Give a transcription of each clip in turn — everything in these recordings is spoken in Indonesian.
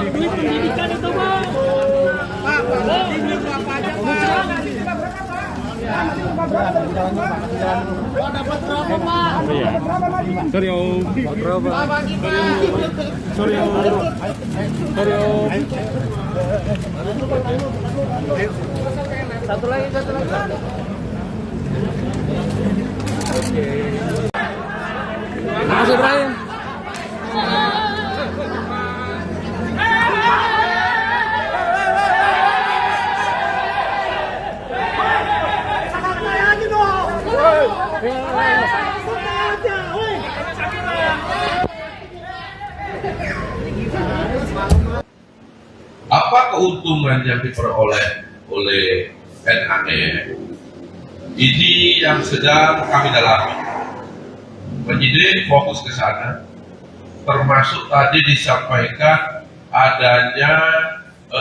Duit pendidikan itu Bang. Pak, duit berapa aja Pak? Dapat berapa Pak? Sorry Om. Berapa? Pak bagi Pak. Sorry Om. Sorry Om. Satu lagi. Mas Ibrahim. Apa keuntungan yang diperoleh oleh NAM? Ini yang sedang kami dalami. Penyidik fokus ke sana, termasuk tadi disampaikan adanya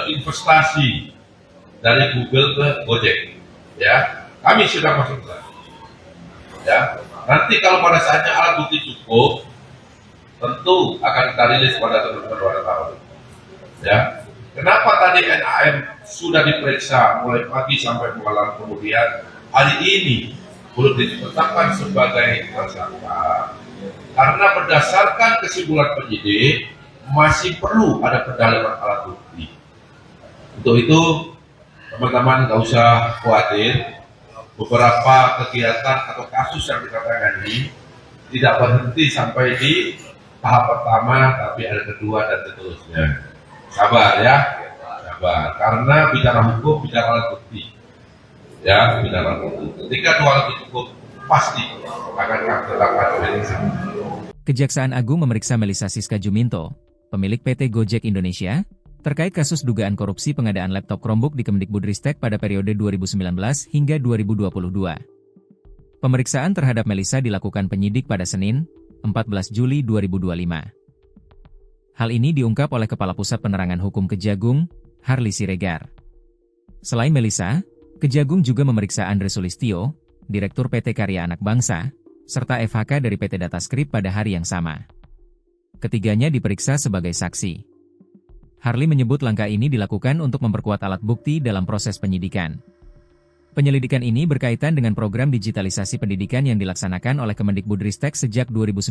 investasi dari Google ke Gojek. Ya, kami sudah masuk ke sana. Ya, nanti kalau pada saatnya alat bukti cukup, tentu akan kita rilis pada teman-teman wartawan. Ya, kenapa tadi NAM sudah diperiksa mulai pagi sampai malam, kemudian hari ini belum ditetapkan sebagai tersangka? Karena berdasarkan kesimpulan penyidik masih perlu ada pendalaman alat bukti. Untuk itu teman-teman nggak usah khawatir, beberapa kegiatan atau kasus yang kita tangani tidak berhenti sampai di tahap pertama, tapi ada kedua dan seterusnya. Sabar ya, sabar. Karena bicara hukum, bicara alat bukti. Ya, bicara alat bukti. Ketika dua alat bukti cukup, pasti akan dilakukan pemeriksaan. Kejaksaan Agung memeriksa Melisa Siska Juminto, pemilik PT Gojek Indonesia, terkait kasus dugaan korupsi pengadaan laptop Chromebook di Kemdikbudristek pada periode 2019 hingga 2022. Pemeriksaan terhadap Melisa dilakukan penyidik pada Senin, 14 Juli 2025. Hal ini diungkap oleh Kepala Pusat Penerangan Hukum Kejagung, Harli Siregar. Selain Melisa, Kejagung juga memeriksa Andre Sulistyo, Direktur PT Karya Anak Bangsa, serta FHK dari PT Datascript pada hari yang sama. Ketiganya diperiksa sebagai saksi. Harli menyebut langkah ini dilakukan untuk memperkuat alat bukti dalam proses penyidikan. Penyelidikan ini berkaitan dengan program digitalisasi pendidikan yang dilaksanakan oleh Kemdikbudristek sejak 2019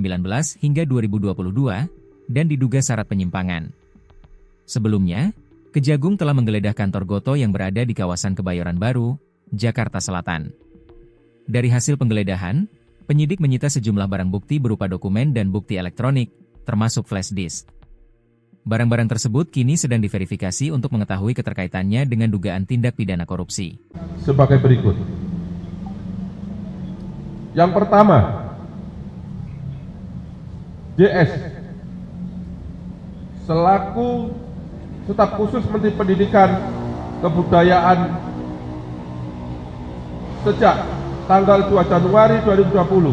hingga 2022, dan diduga syarat penyimpangan. Sebelumnya, Kejagung telah menggeledah kantor Goto yang berada di kawasan Kebayoran Baru, Jakarta Selatan. Dari hasil penggeledahan, penyidik menyita sejumlah barang bukti berupa dokumen dan bukti elektronik, termasuk flash disk. Barang-barang tersebut kini sedang diverifikasi untuk mengetahui keterkaitannya dengan dugaan tindak pidana korupsi. Sebagai berikut. Yang pertama, JS selaku Staf Khusus Menteri Pendidikan Kebudayaan sejak tanggal 2 Januari 2020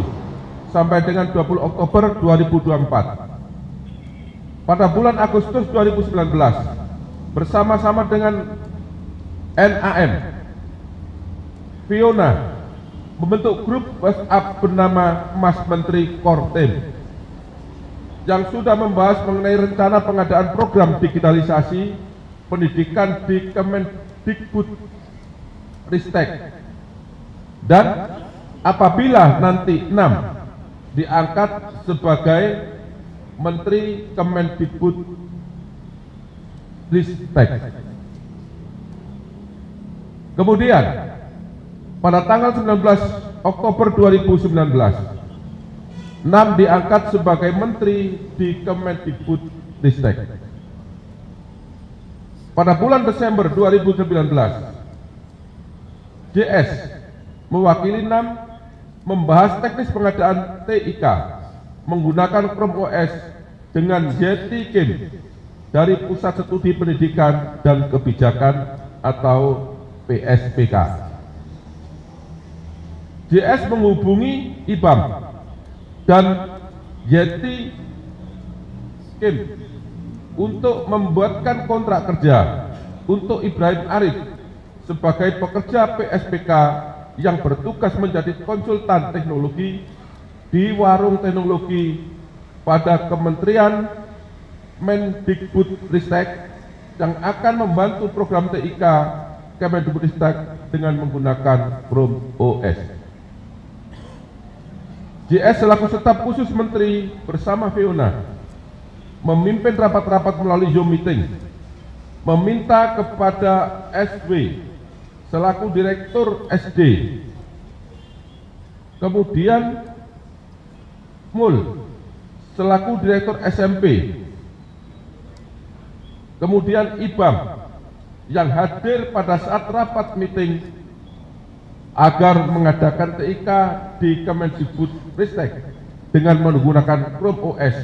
sampai dengan 20 Oktober 2024. Pada bulan Agustus 2019, bersama-sama dengan NAM, Fiona membentuk grup WhatsApp bernama Mas Menteri Kortem yang sudah membahas mengenai rencana pengadaan program digitalisasi pendidikan di Kemdikbudristek. Dan apabila nanti 6 diangkat sebagai Menteri Kemdikbudristek. Kemudian pada tanggal 19 Oktober 2019, 6 diangkat sebagai Menteri di Kemdikbudristek. Pada bulan Desember 2019, JS mewakili 6 membahas teknis pengadaan TIK menggunakan Chrome OS dengan Yeti Game dari Pusat Studi Pendidikan dan Kebijakan atau PSPK. JS menghubungi IBAM dan Yeti Kim untuk membuatkan kontrak kerja untuk Ibrahim Arif sebagai pekerja PSPK yang bertugas menjadi konsultan teknologi di warung teknologi pada Kementerian Mendikbudristek yang akan membantu program TIK Kemendikbudristek dengan menggunakan Chrome OS. JS selaku staf khusus Menteri bersama Fiona memimpin rapat-rapat melalui Zoom meeting, meminta kepada SW selaku Direktur SD, kemudian Mul selaku Direktur SMP, kemudian IBAM yang hadir pada saat rapat meeting agar mengadakan TIK di Kemendikbudristek dengan menggunakan Chrome OS,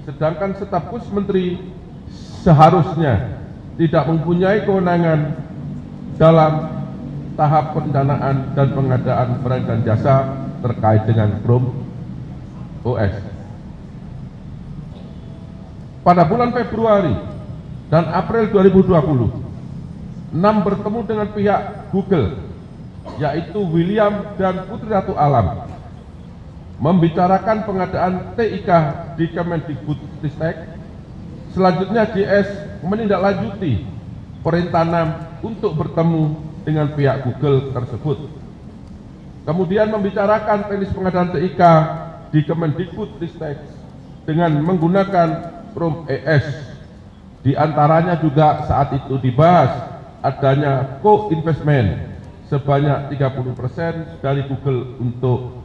sedangkan staf khusus Menteri seharusnya tidak mempunyai kewenangan dalam tahap pendanaan dan pengadaan barang dan jasa terkait dengan Chrome OS. Pada bulan Februari dan April 2020, 6 bertemu dengan pihak Google, yaitu William dan Putri Ratu Alam, membicarakan pengadaan TIK di Kemendikbudristek. Selanjutnya JS menindaklanjuti perintah 6 untuk bertemu dengan pihak Google tersebut. Kemudian membicarakan teknis pengadaan TIK di Kemendikbudristek dengan menggunakan Chrome OS. Di antaranya juga saat itu dibahas adanya co-investment sebanyak 30% dari Google untuk